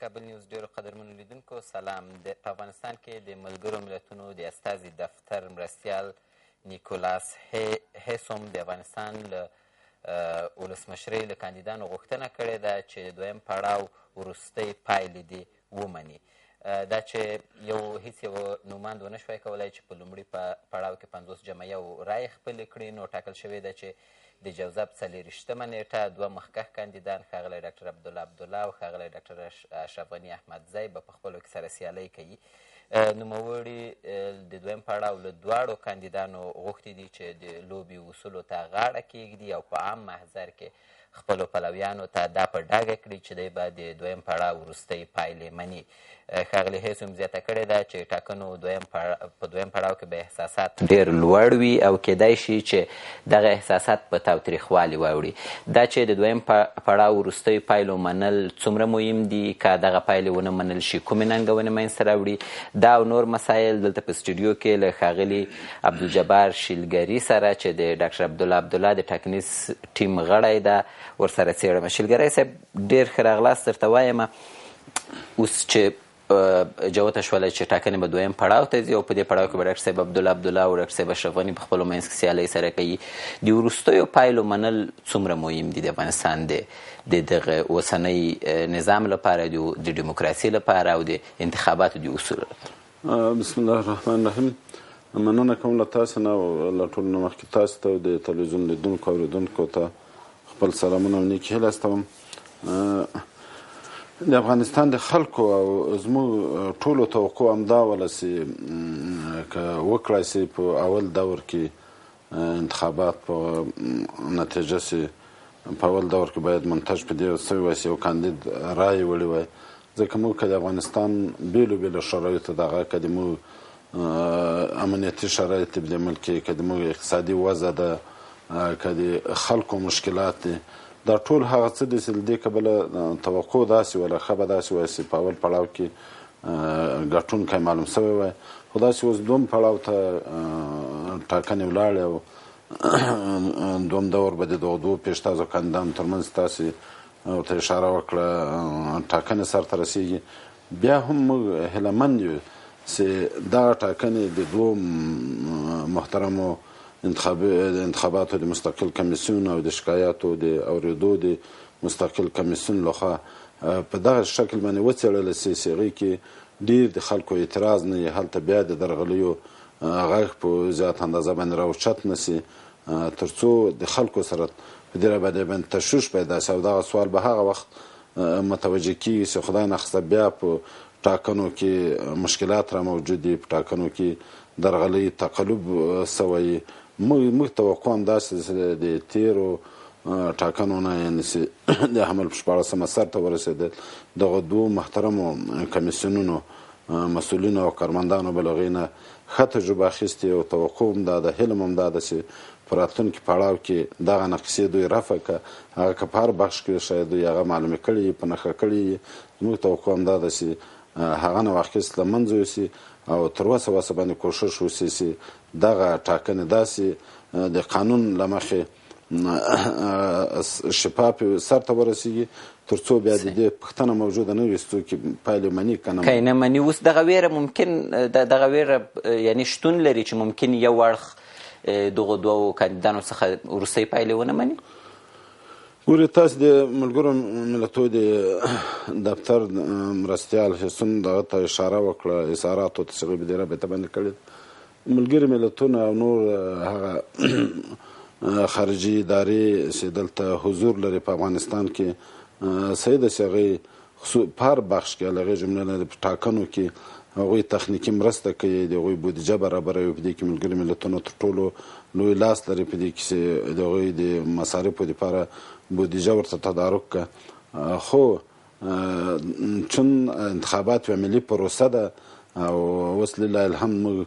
کابل نیوز ډېرو قدرمنو لیدونکو سلام. په افغانستان کې د ملګرو ملتونو د استازي دفتر مرستیال نیکولاس هیسوم د افغانستان له ولسمشرۍ له کاندیدانو غوښتنه کړې ده چې د دویم پړاو وروستۍ پایلې دې ومني. دا چې هیڅ یو نوماند ونه شوی کولی چې په لومړي پړاو کې 50 جمعیه رایې خپلې کړي، نو ټاکل شوې ده چې د جوزا په 40مه نیټه دوه مخکښ کاندیدان ښاغلی ډاکټر عبدالله عبدالله او ښاغلی ډاکټر اشرف غني احمدزی به په خپلو کې سره سیالۍ کوي. نوموړي د دویم پړاو له دواړو کاندیدانو غوښتي دي چې د لوبې اصولو ته غاړه کیږدي او په عام محضر کې خپلو پلویانو ته دا په ډاګه کړي چې دی به د دویم پړاو وروستۍ پایلې مني. ښاغلي هیسوم زیاته کړې ده چې ټاکنو په دویم پړاو کې به احساسات ډېر لوړ وي او کیدای شي چې دغه احساسات په تاوتریخوالي واوړي. دا چې د دویم پړاو وروستۍ پایلو منل څومره مهم دي، که دغه پایلې ونه منل شي کومې ننګونې منځته راوړي، دا او نور مسایل دلته په سټوډیو کې له ښاغلي عبدالجبار شیلګري سره چې د ډاکټر عبدالله عبدالله د ټاکنیز ټیم غړی ده ورسره څېړم. شیلګري صاحب ډېر ښه راغلاست. درته وایم اوس چې جوته شوله چې ټاکنې به دویم پړاو ته ځي او په دې پړاو کې به ډاکټر صاحب عبدالله عبدالله او ډاکټر صاحب اشرف غني په خپلو منځ کې سیالۍ سره کوي. د وروستیو پایلو منل څومره مهم دي د افغانستان د دغه اوسنۍ نظام لپاره، د ډیموکراسۍ لپاره او د انتخاباتو د اصولو لپاره؟ بسم الله الرحمن الرحیم. مننه کوم له تاسو نه او له ټولو نه مخکې تاسو ته او د تلویزیون لیدونکو او اورېدونکو ته خپل سلامونه او نیکې هیلې استوم. د افغانستان د خلکو او زموږ ټولو توقع همدا وله چې که وکړای شي په اول دور کې انتخابات په نتیجه چې په اول دور کې باید منتج په دې سوی وای چې یو کاندید رایې وړی وای. ځکه موږ که د افغانستان بیلو بیلو شرایطو دغه که د موږ امنیتي شرایط د ملک کې، که د موږ اقتصادي وضع ده، که د خلکو مشکلات دي، دا ټول هغه څه دي چې له دې کبله توقع داسې وله ښه به داسې وای چې په اول پړاو کې ګټونکی معلوم شوی وای. خو داسې اوس دوم پړاو ته ټاکنې ولاړې او دوم دور به د دغو دوو پیشتازو کاندیدانو ترمنځ تاسې ورته اشاره وکړه ټاکنې سرته رسېږي. بیا هم موږ هیله مند یو چې دغه ټاکنې د دوو محترمو انتخاباتو د مستقل کمیسیون او د شکایاتو د اورېدو د مستقل کمیسیون لخوا په دغه شکل باندې وڅېړله چې هغې کې ډېر د خلکو اعتراض نه وي، هلته بیا د درغلیو غږ په زیات اندازه باندې راوچت نه سي، تر څو د خلکو سره په دې باندې تشویش پیدا شي. او دغه سوال به هغه وخت متوجه کېږي چې خدای نخسته بیا په ټاکنو کې مشکلات را موجود دي، په ټاکنو کې درغلۍ تقلب سوی. موږ توقع هم داسې د تیرو ټاکنو نه یعنې چې د حمل په 14مه سرته ورسېدل دغه دوو محترمو کمیسیونونو مسؤلینو او کارمندانو به له هغې نه ښه تجربه اخیستې او توقع هم دا ده، حلم هم دا ده چې په راتلونکي پړاو کې دغه نقصې دوی رفع که هغه که په هر بخش کې شاید دوی هغه معلومې کړي په نښه کړي. زموږ توقع هم دا ده چې هغه نه واخیست له منځه یوسي او تر وسه باندې کوشش وسي چې دغه ټاکنې داسې د قانون له مخې شفاف سرته ورسېږي تر څو بیا د دې پوښتنه موجوده نه وي چې څوک پایلې مني که نه مني. اوس دغه ویره ممکن دغه ویره یعنې شتون لري چې ممکن یو اړخ دغو دوو کاندیدانو څخه وروستۍ پایلې ونه مني؟ ګورې تاسې د ملګرو ملتونو د دفتر مرستیال هیسوم دغه ته اشاره وکړه، اظهاراتو ته چې هغوی په دې رابطه باندې کړي. ملګري ملتونه او نور هغه خارجي ادارې چې دلته حضور لري په افغانستان کې صحیح ده چې هغوی په هر بخش کې له هغې جملې نه په ټاکنو کې هغوی تخنیکي مرسته کوي، د هغوی بودیجه برابروي. په دې کې ملګري ملتونه تر ټولو لوی لاس لري په دې کې چې د هغوی د مصارفو دپاره بودیجه ورته تدارک که. خو چون انتخابات یوه ملي پروسه ده او اوس لله الحمد موږ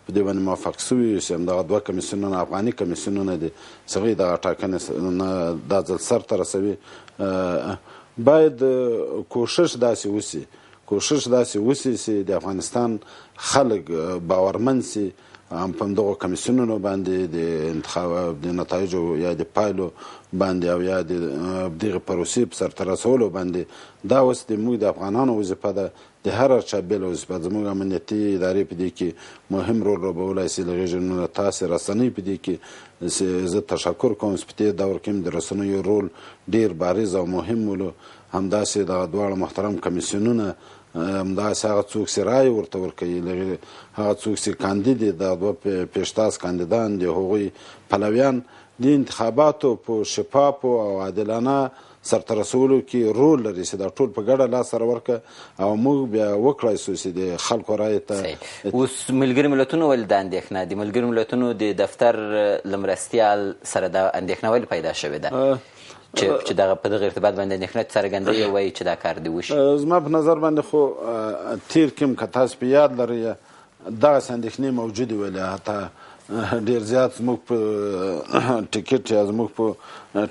په دې باندې موفق سوي یو چې همدغه دوه کمیسیونونه افغاني کمیسیونونه دي چې هغوی دغه ټاکنې دا ځل سرته رسوي. باید کوشش داسې وسي چې د افغانستان خلک باورمند سي هم په همدغو کمیسیونونو باندې د انتخاب د نتایجو یا د پایلو باندې او یا د دغې پروسې په سرته رسولو باندې دا اوس د موږ د افغانانو وظیفه ده، د هر چا بېله وظیفه. زموږ امنیتي ادارې په دې کې مهم رول لوبولی سي، له غېږې نه تاسې رسنۍ په دې کې زه تشکر کوم چې په دې دور کې د رسنیو رول ډېر بارز او مهم ولو. همداسې دغه دواړه محترم کمیسیونونه همداسې هغه څوک چې رایې ورته ورکوي، هغه څوک چې کاندید دي، دغه دوه پیشتاز کاندیدان دي، هغوی پلویان د انتخاباتو په شفافو او عادلانه سرته رسولو کې رول لري چې دا ټول په ګډه لاس سره ورکړه او موږ بیا وکړای سو چې د خلکو رایې ته. اوس ملګري ملتونو ولې دا اندېښنه د ملګري ملتونو د دفتر له مرستیال سره دا اندېښنه ولې پیدا شوې ده چې دغه په دغه ارتباط باندې اندېښنه څرګندوي او وایي چې دا کار دې وشي؟ زما په نظر باندې خو تیر کې که تاسو په یاد لرئ دغسې اندېښنې موجودې ویلې، حتی ډېر زیات زموږ په ټکټ یا زموږ په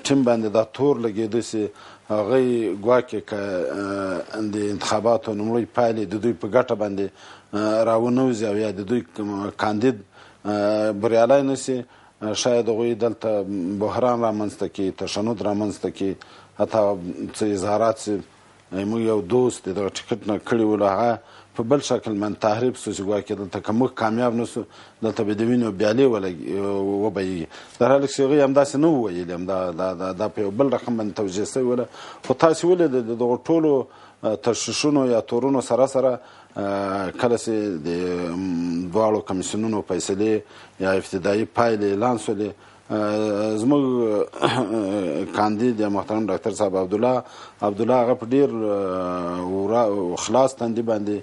ټیم باندې دا تور لګېده چې هغوی ګواکې که د انتخاباتو لومړۍ پایلې د دوی په ګټه باندې راونوځي او یا د دوی کاندید بریالی نه سي، شاید هغوی دلته بحران رامنځته کړي، تشنج رامنځته کړي، حتی څه اظهارات چې موږ یو دوست د دغه ټکټ نه کړي ولو هغه په بل شکل من تحریف سو چې ګواکې دلته که موږ کامیاب نه سو دلته به د وینو بیالې وبهیږي. در حال کې چې هغوی همداسې نه وویلي، دا په یو بل رقم باندې توجیه سوې وله. خو تاسې ولې د دغو ټولو تشویشونو یا تورونو سره سره کله چې د دواړو کمیسیونونو فیصلې یا ابتدایي پایلې اعلان سولې، زموږ کاندید یا محترم ډاکټر صاحب عبدالله هغه په ډېر خلاص تندي باندې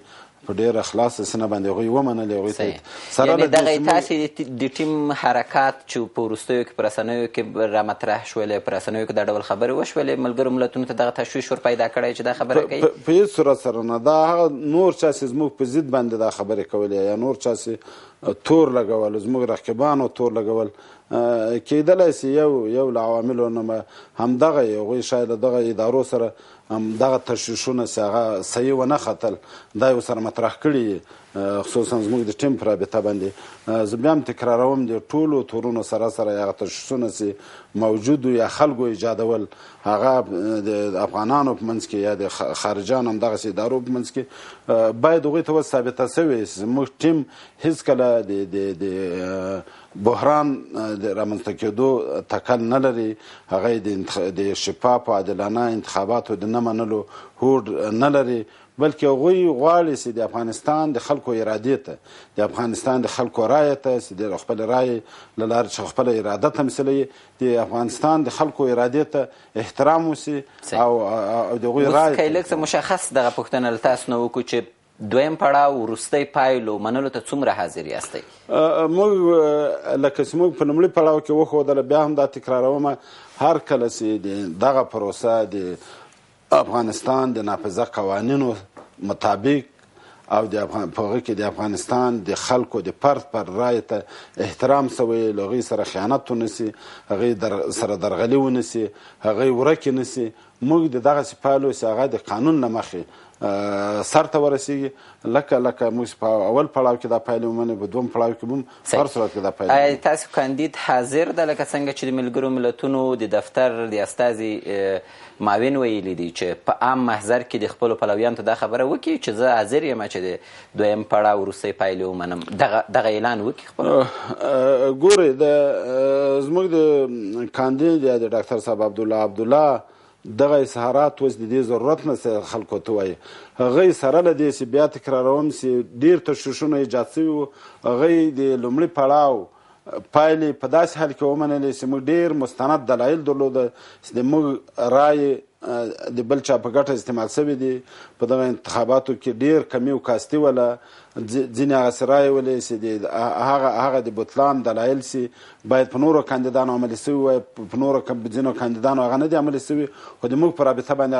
په ډېره خلاصه سینه باندې هغوی ومنلې. هغوی ته یعنې دغه تاسې د ټیم حرکات چې په وروستیو کې په رسنیو کې رامطرح شولې، په رسنیو کې دا ډول خبرې وشولې، ملګرو ملتونو ته دغه تشویش ور پیدا کړی چې دا خبره کوي؟ په هېڅ صورت سره نه. دا هغه نور چا چې زموږ په ضد باندې دا خبرې کولې یا نور چا چې تور لګول، زموږ رقیبانو تور لګول، کېدلی سي یو له عواملو نه همدغه هغوی شاید له دغه ادارو سره همدغه تشویشونه چې هغه صحیح ونه ختل دا یې ورسره مطرح کړي، خصوصا زموږ د ټیم په رابطه باندې. زه بیا هم تکراروم د ټولو تورونو سره سره هغه تشویشونه چې موجود یا خلکو ایجادول هغه د افغانانو په منځ کې یا د خارجان همدغسې ادارو په منځ کې باید هغوی ته اوس ثابته سوې زموږ ټیم هېڅکله د بحران د رامنځته کېدو تکل نه لري، هغه د شفاف او عادلانه انتخاباتو د نه منلو هوډ نه لري، بلکې هغوی غواړي چې د افغانستان د خلکو ارادې ته، د افغانستان د خلکو رایې ته چې د خپل رایې له لارې چې خپله اراده تمثیلوي، د افغانستان د خلکو ارادې ته احترام وسي او د هغوی رایې. اوس که لږ څه مشخص دغه پوښتنه له تاسو نه وکړو چې دویم پړاو وروستی پایلو منلو ته څومره حاضر یاستئ؟ موږ لکه چې موږ په لومړي پړاو کې وښودله، بیا هم دا تکرارومه، هر کله چې دغه پروسه د افغانستان د نافذه قوانینو مطابق او په هغه کې د افغانستان د خلکو د فرد پر رایې ته احترام سوی، له هغوی سره خیانت ونه سي، هغوی سره درغلي ونه سي، هغوی ورکې نه سي، موږ د دغسې پایلو چې هغه د قانون له مخې سر ته ورسیږي، لکه موږ په اول پړاو کې دا پایلې ومنې، په دوم پړاو کې هم په هر صورت کې دا پایلې. آیا تاسو کاندید حاضر ده لکه څنګه چې د ملګرو ملتونو د دفتر د استازي معاون ویلي دي چې په عام محضر کې د خپلو پلویانو ته دا خبره وکړي چې زه حاضر یم چې د دویم پړاو وروستی پایلې ومنم، دغه اعلان وکړي خپل؟ ګورئ، زموږ د کاندید یا د ډاکټر صاحب عبدالله دغه اظهارات اوس د دې ضرورت نه خلکو ته وایي، هغوی سره له دې چې بیا تکراروم چې ډېر تشویشونه ایجاد سوي وو، هغوی د لومړي پړاو پایلې په داسې حال کې ومنلې چې موږ ډېر مستند دلایل درلوده چې د موږ رایې د بل چا په ګټه استعمال سوي دي، په دغه انتخاباتو کې ډېر کمي و کاستي وله، ځینې هغسې رایې ولې چې هغه د بطلان دلایل سي باید په نورو کاندیدانو عملي سوي وای، په نورو ځینو کاندیدانو هغه نه دي عملي سوي، خو د موږ په رابطه باندې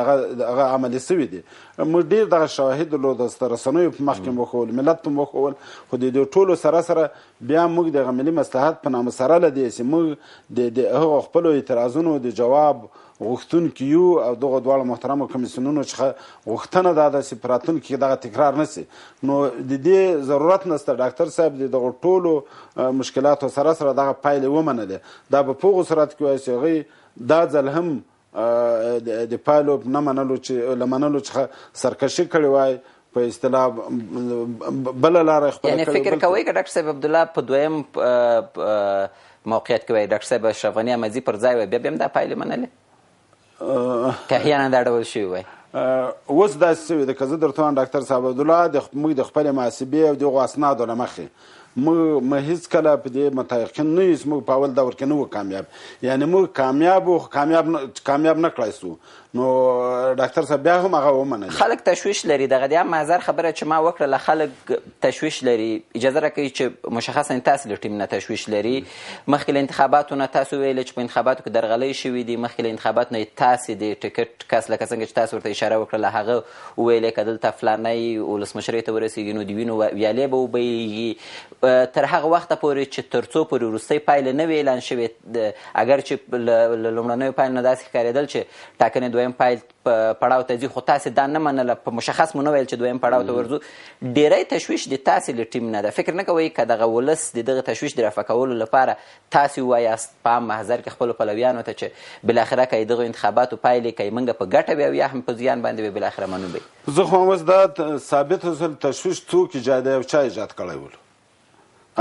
هغه عملي سوي دي. موږ ډېر دغه شواهد درلوده، رسنیو په مخکې م وښول، ملت ته م وښول، خو د دې ټولو سره سره بیا موږ دغه ملي مصلحت په نامه سره له دې چې موږ د هغو خپلو اعتراضونو د جواب غوښتونکي یو او دغه دواړو محترمو کمیسیونونو څخه غوښتنه دا ده چې په راتلونکي کې دغه تکرار نه سي. نو د دې ضرورت نشته ډاکټر صاحب د دغو ټولو مشکلاتو سره سره دغه پایلې ومنلې. دا به په هغو صورت کې وایي چې هغوی دا ځل هم د پایلو نه منلو له منلو څخه سرکشي کړې وای په اصطلاح بله لاره خپله یعنې فکر کوئ که ډاکټر صاحب عبدالله په دویم موقعیت کې وایي ډاکټر صاحب اشرف غني احمدزي پر ځای وای بیا هم دا پایلې منلې که احیانا دا ډول شوي وای؟ اوس داسې شوي ده که زه درته وایم ډاکټر صاحب عبدالله موږ د خپلې محاسبې او دغو اسنادو له مخې موږ هېڅکله په دې متيقن نه یو چې موږ په اول دور کې نه وو کامیاب، یعنې موږ کامیاب وو خو کامیاب نه کړای سو. نو ډاکټر صاحب بیا هم هغه ومنل. خلک تشویش لري، دغه د عام محضر خبره چې ما وکړله خلک تشویش لري. اجازه راکوي چې مشخصا تاسې له ټیم نه تشویش لري. مخکې له انتخاباتو نه تاسو ویلې چې په انتخاباتو کې درغلۍ شوي دي، مخکې له انتخاباتو نه تاسې د ټکټ کس لکه څنګه چې تاسو ورته اشاره وکړله هغه وویلې که دلته فلانی ولسمشرۍ ته ورسېږي نو د وینو ویالې به وبهیږي. تر هغه وخته پورې چې تر څو پورې وروستۍ پایلې نه وي اعلان شوې، اگر چې له لومړنیو پایلو نه داسې ښکارېدل چې ټاکنې دویم پایل پړاو ته ځي، خو تاسې دا نه منله، په مشخص مو نه ویل چې دویم پړاو ته ورځو. ډېری تشویش د تاسې له ټیم نه ده. فکر نه کوئ که دغه ولس د دغه تشویش د رفع کولو لپاره تاسې ووایاست په عام محضر کې خپلو پلویانو ته چې بالاخره که یې دغو انتخاباتو پایلې که یې موږ په ګټه وي او یا هم په زیان باندې وي بالاخره منو به زه خو اوس دا ثابت وسل تشویش څوک ایجاد او چا ایجاد کړی ولو.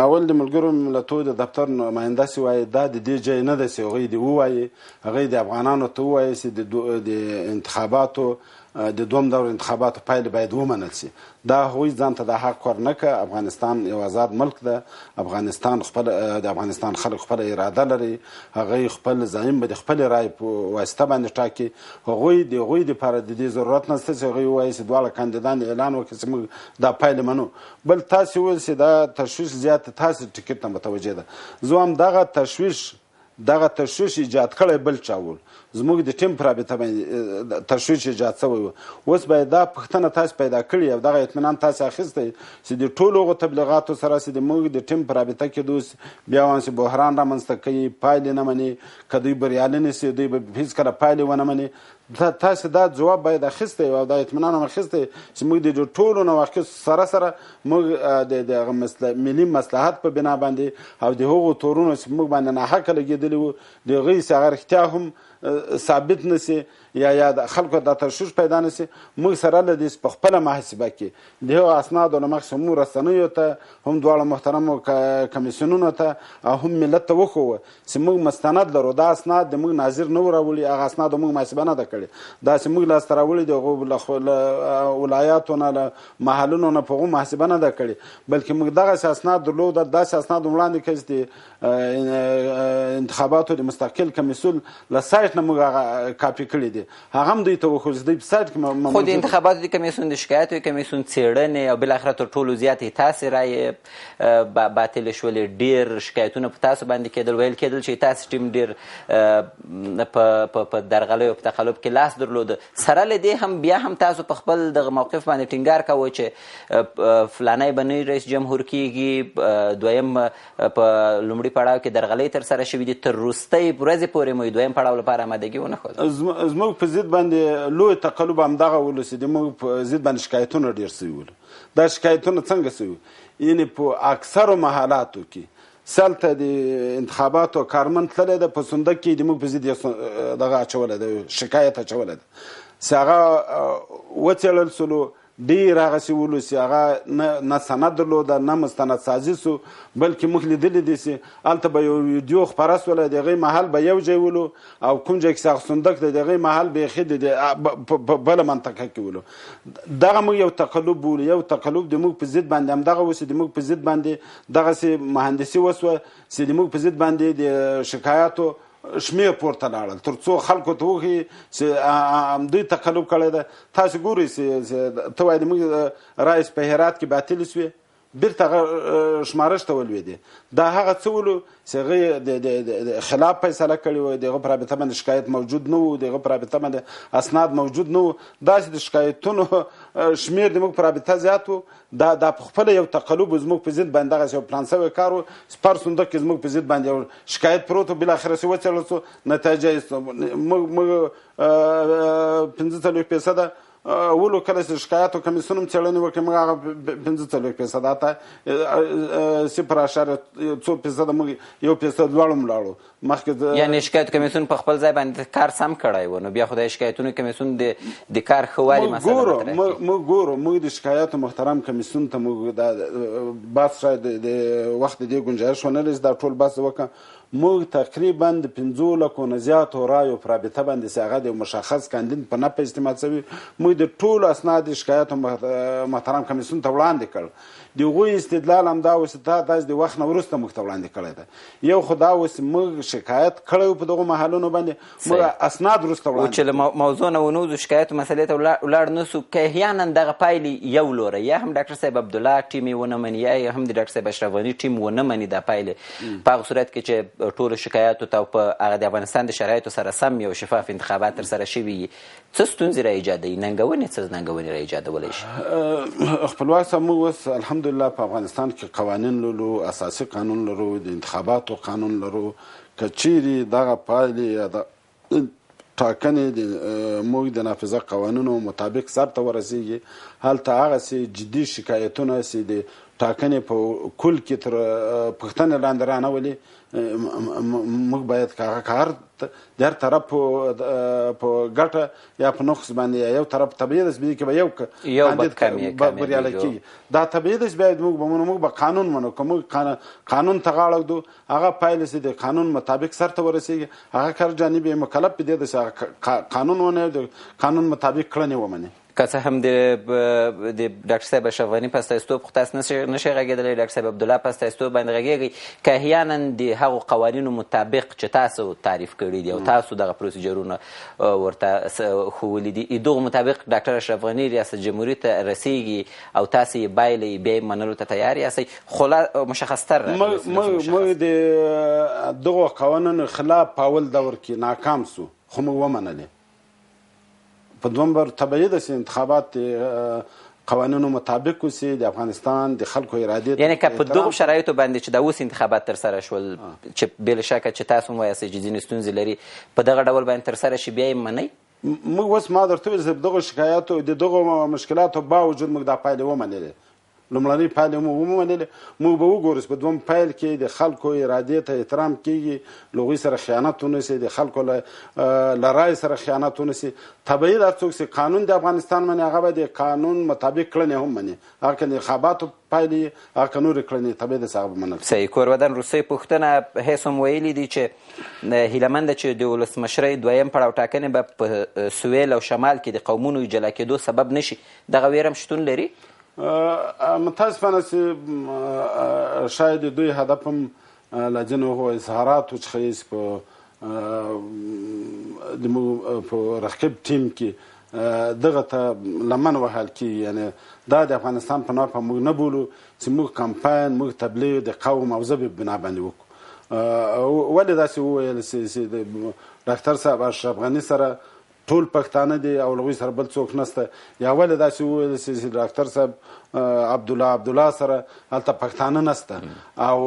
اول د ملګرو ملتونو د دفتر نماینده سي وایي دا د دې ځای نه ده چې هغوی دې ووایي، هغوی د افغانانو ته ووایي چې د انتخاباتو د دوم دور انتخاباتو پایلې باید ومنل سي. دا هغوی ځان ته د حق ورنکړه. افغانستان یو آزاد ملک ده، د افغانستان خلک خپله اراده لري، هغوی خپل زعیم به د خپلې رایې په واسطه باندې ټاکي. هغوی د هغوی دپاره د دې ضرورت نشته چې هغوی ووایي چې دواړه کاندیدان اعلان وکړي چې موږ دا پایلې منو. بل تاسې وویل چې دا تشویش زیات تاسې ټکټ ته متوجه ده. زه هم دغه تشویش ایجاد کړی بل چا ول، زموږ د ټیم په رابطه باندې تشویش ایجاد شوی و. اوس باید دا پوښتنه تاسې پیدا کړي او دغه اطمینان تاسې اخیستی چې د ټولو هغو تبلیغاتو سره چې زموږ د ټیم په رابطه کې دوی بیا وایم چې بحران رامنځته کوي، پایلې نه مني، که دوی بریالي نه سي دوی به هېڅکله پایلې ونه مني. تاسې دا ځواب باید اخیستی او دا اطمینان هم اخیستی چې موږ د ټولو نواقصو سره سره موږ د ملي مصلحت په بنا باندې او د هغو تورونو چې موږ باندې ناحقه لګېدلي وو د هغوی چې هغه رښتیا هم ثابت نسی یا د خلکو د تشویش پیدا نسی، موږ سره له دې په خپله محاسبه کې د هغو اسنادو له مخې موږ رسنیو ته هم دواړو محترمو کمیسیونونو ته او هم ملت ته وښووه چې موږ مستند لرو. دا اسناد د موږ ناظر نه و راوړي، هغه اسنادو موږ محاسبه نه ده کړې. دا چې موږ لاسته راوړي د هغو له ولایاتو نه له محلونو نه په هغو محاسبه نه ده کړې، بلکې موږ دغسې اسناد درلوده. داسې اسناد وړاندې کړي چې د انتخاباتو د مستقل کمیسیون له سایټ نه موږ هغه کاپي کړي دي، هغه هم دوی ته وښودل چې دوی په سایټ کې خو د انتخاباتو د کمیسیون د شکایاتو کمیسیون څېړنې او بالاخره تر ټولو زیاتې تاسې رایې باطلې شولې. ډېر شکایتونه په تاسو باندې کېدل، ویل کېدل چې تاسې ټیم ډېر په درغلیو او په تخلف کې لاس درلوده. سره له دې هم بیا هم تاسو په خپل دغه موقف باندې ټینګار کوئ چې فلانی به نه رئیس جمهور کېږي، دویم په لومړي پړاو کې درغلۍ ترسره شوي دي، تر وروستۍ ورځې پورې مو دویم پړاو لپاره آمادګي ونه ښوده. زموږ په ضد باندې لوی تقلب همدغه ولو چې زموږ په ضد باندې شکایتونه ډېر سوي ول. دا شکایتونه څنګه سوي؟ یعنې په اکثرو محلاتو کې سلته د انتخاباتو کارمند تللی ده، په صندوق کې زموږ په ضد دغه اچولی ده، شکایت اچولی ده چې هغه وڅېړل سولو. ډېر هغسې ولو چې هغه نه سند درلوده نه مستند سازي سو، بلکې موږ لیدلي دي چې هلته به یو ویډیو خپره سوله، د هغې محل به یو ځای ولو او کوم ځای کې چې هغه صندوق دی د هغې محل بیخي په بله منطقه کې ولو. دغه موږ یو تقلب بولو، یو تقلب د موږ په ضد باندې همدغه وسو، د موږ په ضد باندې دغسې مهندسي وسوه چې د موږ په ضد باندې د شکایاتو شمیر پورته لاړل تر څو خلکو ته وښیي چې دوی تقلب کړی ده. تاسې ګورئ چې ته وایې د موږ رایس په هرات کې باطلې سوې، بیرته هغه شمارش ته ولوېدې. دا هغه څه ولو چې هغوی د خلاف فیصله کړې وه، د هغه په رابطه باندې شکایت موجود نه و، د هغه په رابطه باندې اسناد موجود نه و. داسې د شکایتونو شمیر د موږ په رابطه زیات و. دا په خپله یو تقلب و زموږ په ضد باندې دغسې یو پلان شوی کار و چې پر صندوق کې زموږ په ضد باندې یو شکایت پروت و، بالاخره چې وڅېړل شو نتایجه یې موږ 45% ولو کله چې شکایاتو کمیسیون هم څېړنې وکړي موږ هغه 45% حتی 0.2% موږ 1% لوړ هم لاړو مخکې یعنې شکایت کمیسیون په خپل ځای باندې کار سم کړی و نو بیا خو د شکایتونو کمیسیون د کار ښه والي مسله موږ ګورو موږ د شکایاتو محترم کمیسیون ته موږ دا بحث شاید د وخت د دې ګنجایش ونه لري دا ټول بحث وکړه موږ تقریبا د 5 لکو نه زیاتو رایو په رابطه باندې چې هغه د مشخص کاندید په نفع استعمال شوي موږ د ټولو اسناد شکایاتو محترم کمیسیون ته وړاندې کړ د هغوی استدلال همدا و چې داسې د وخت نه وروسته موږ ته وړاندې کړی دی یو خو دا و چې موږ شکایت کړی و په دغو محلونو باندې موږ اسناد وروسته وړاندې چې له موضوع نه ونوځو شکایتو مسلې ته ولاړ نه سو که احیانا دغه پایلې یو لوره یا هم ډاکټر صاحب عبدالله ټیم یې ونه مني یا هم د ډاکټر صاحب اشرف غني ټیم ونه مني دا پایلې په هغه صورت کې چې ټولو شکایاتو ته په هغه د افغانستان د شرایطو سره سم یو شفاف انتخابات ترسره شوي وي څه ستونزې را ایجادوي ننګونې څه ننګونې را ایجادولی شي خپلواک صاحب موږ اوس الحمدلله په افغانستان کې قوانین لرو اساسي قانون لرو د انتخاباتو قانون لرو که چیرې دغه پایلې یا د ټاکنې موږ د نافذه قوانینو مطابق سرته ورسیږي هلته هغسې جدي شکایتونه چې د ټاکنې په کل کې تر پوښتنې لاندې رانولي موږ باید که هر د هر طرف په ګټه یا په نقص باندې یا یو طرف طبیعي ده چې کې به یو کاندید بریالی کېږي دا طبیعي ده چې باید موږ به قانون منو که موږ قانون ته غاړه ږدو هغه پایلې چې د قانون مطابق سرته ورسیږي هغه هر جانب یې مکلف په دې ده چې قانون ونه د قانون مطابق کړنې ومني که څه هم د ډاکټر صاحب اشرف غني په استازیتوب خو تاسو نشئ غږېدلی ډاکټر صاحب عبدالله په استازیتوب باندې غږېږئ که احیانا د هغو قوانینو مطابق چې تاسو تعریف کړي دي او تاسو دغه پروسیجرونه ورته ښوولي دي دغو مطابق ډاکټر اشرف غني ریاست جمهوري ته رسیږي او تاسو یې بایلئ بیا یې منلو ته تیار یاستئ مشخصتر موږ د دغو قوانینو خلاف په اول دور کې ناکام سو خو موږ ومنلې په دوم بر طبیعي ده چې انتخابات قوانینو مطابق وسي د افغانستان د خلکو ارادې یعنې که په دغو شرایطو باندې چې دا اوس انتخابات ترسره شول چې بې له شکه چې تاسو هم وایاستئ چې ځینې ستونزې لري په دغه ډول باندې ترسره شي بیا یې منئ موږ اوس ما درته ویل چې دغو شکایاتو د دغو مشکلاتو باوجود موږ دا پایلې ومنلې لومړنۍ پایلې مو ومنلې موږ به وګورو چې په دوم پیل کې د خلکو ارادې ته احترام کېږي له هغوی سره خیانت ونه سي د خلکو له رایې سره خیانت ونه سي طبیعي دا څوک چې قانون د افغانستان مني هغه به د قانون مطابق کړنې هم مني هغه که د انتخاباتو پایلې هغه که نورې کړنې طبیعي ده چې هغه به منل صحیح کورودن روسۍ پوښتنه هیڅ هم ویلي دي چې هیله ده چې د ولسمشرۍ دویم پړاو ټاکنې به په سویل او شمال کې د قومونو جلا کېدو سبب نشي دغه ویره هم شتون لري متاسفانه چې شاید دوی هدف هم له ځینو هغو اظهاراتو څخه یې په رقیب ټیم کې دغه ته لمن وهل کېږي یعنې دا د افغانستان په نافع موږ نه بولو چې موږ کمپاین موږ تبلیغ د قوم او ژبې بنا باندې وکړو ولې داسې وویل چې د ډاکټر صاحب اشرف غني سره ټول پښتانه دي او له هغوی سره بل څوک نشته یا ولې داسې وویل چې ډاکټر صاحب عبدالله سره هلته پښتانه نشته او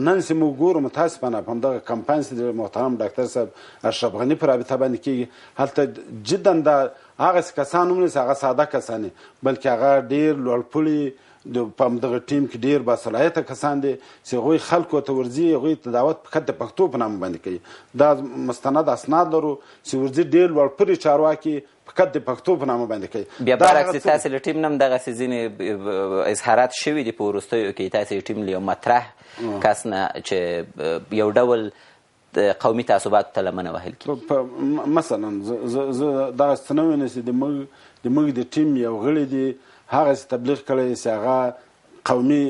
نن چې موږ ګورو متاسفانه په همدغه کمپاین چې د محترم ډاکټر صاحب اشرف غني په رابطه باندې کېږي هلته جدا دا هغسې کسان هم نه چې هغه ساده کسان دي بلکې هغه ډېر لوړپوړي په همدغه ټیم کې ډېر باصلاحیته کسان دي چې هغوی خلکو ته ورځي هغوی ته دعوت فقط د پښتو په نامه باندې کوي دا مستند اسناد لرو چې ورځي ډېر لوړپوړي چارواکي فقط د پښتو په نامه باندې کوي بیا برعکس تاسې له ټیم نه هم دغسې ځینې اظهارات شوي دي په وروستیو کې تاسې ټیم له یو مطرح کس نه چې یو ډول قومي تعصباتو ته لمنه وهل کېږي مثلا زه دغسې څه نه وینم چې د موږ د ټیم یو غړي دي هغسې تبلیغ کړی چې هغه قومي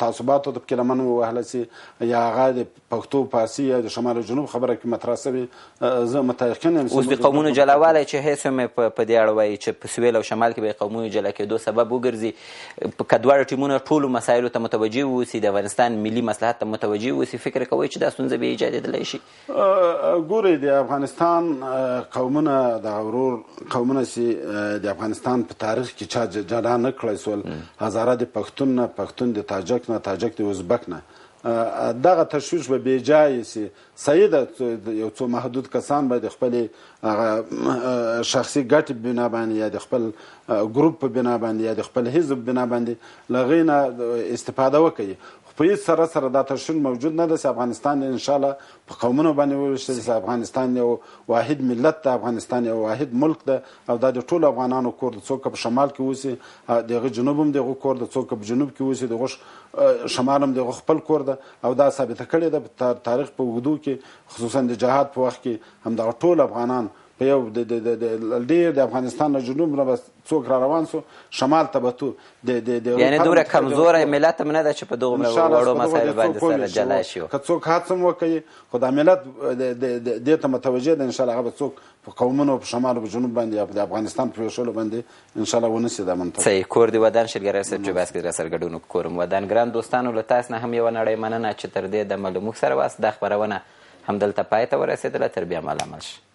تعصباتو ته پکې لمن ووهله سي یا هغه د پښتو فارسي یا د شمال او جنوب خبره کې مطرح سوې زه متیقن یم اوس د قومونو جلاوالی چې هېڅ هم په دې اړه وایي چې په سویل او شمال کې به یې قومونو جلا کېدو سبب وګرځي که دواړه ټیمونه ټولو مسایلو ته متوجه واوسي د افغانستان ملي مصلحت ته متوجه واوسي فکر کوئ چې دا ستونزه به ایجادېدلی شي ګورئ د افغانستان قومونه دغه ورور قومونه چې د افغانستان په تاریخ کې چا جلا نه کړی سول هزاره د پښتون نه پښتون د تاجک نه تاجک د ازبک نه دغه تشویش به بېجایې سي. صحیح ده یو څو محدود کسان به د خپلې شخصي ګټې په بنا باندې یا د خپل ګروپ په بنا باندې یا د خپل حزب بنا باندې له هغې نه استفاده وکړي. خو په هېڅ سره دا تشویش موجود نه ده چې افغانستان انشاءالله په قومونو باندې وویشتل چې افغانستان یو واحد ملت ده، افغانستان یو واحد ملک ده او دا د ټولو افغانانو کور ده. څوک په شمال کې اوسي د هغه جنوب هم د هغه کور ده، څوک په جنوب کې اوسي د هغه شمال هم د هغه خپل کور ده او دا ثابته کړې ده په تاریخ په اوږدو کې، خصوصا د جهاد په وخت کې همدغه ټول افغانان په یو ډېر د افغانستان نه جنوب نه به څوک را روان سو شمال ته به تو یعنې دومره کمزوری ملت هم نه ده چې په دغومره وړو مسایلو باندې سره جلا شي. که څوک هڅه هم وکړي خو دا ملت دې ته متوجه ده انشاءالله هغه به څوک په قومونو په شمال او په جنوب باندې یا د افغانستان په ویشلو باندې انشاءالله ونه سي دا منطقه. صحیح. کور دې ودان شلګری صاحب چې بس کې را سره ګډون کوم ودان. ګران دوستانو له تاسو نه هم یوه نړۍ مننه چې تر دې دمه له موږ سره واست. دا خپرونه همدلته پای ته ورسېدله. تر بیا ملامت شئ.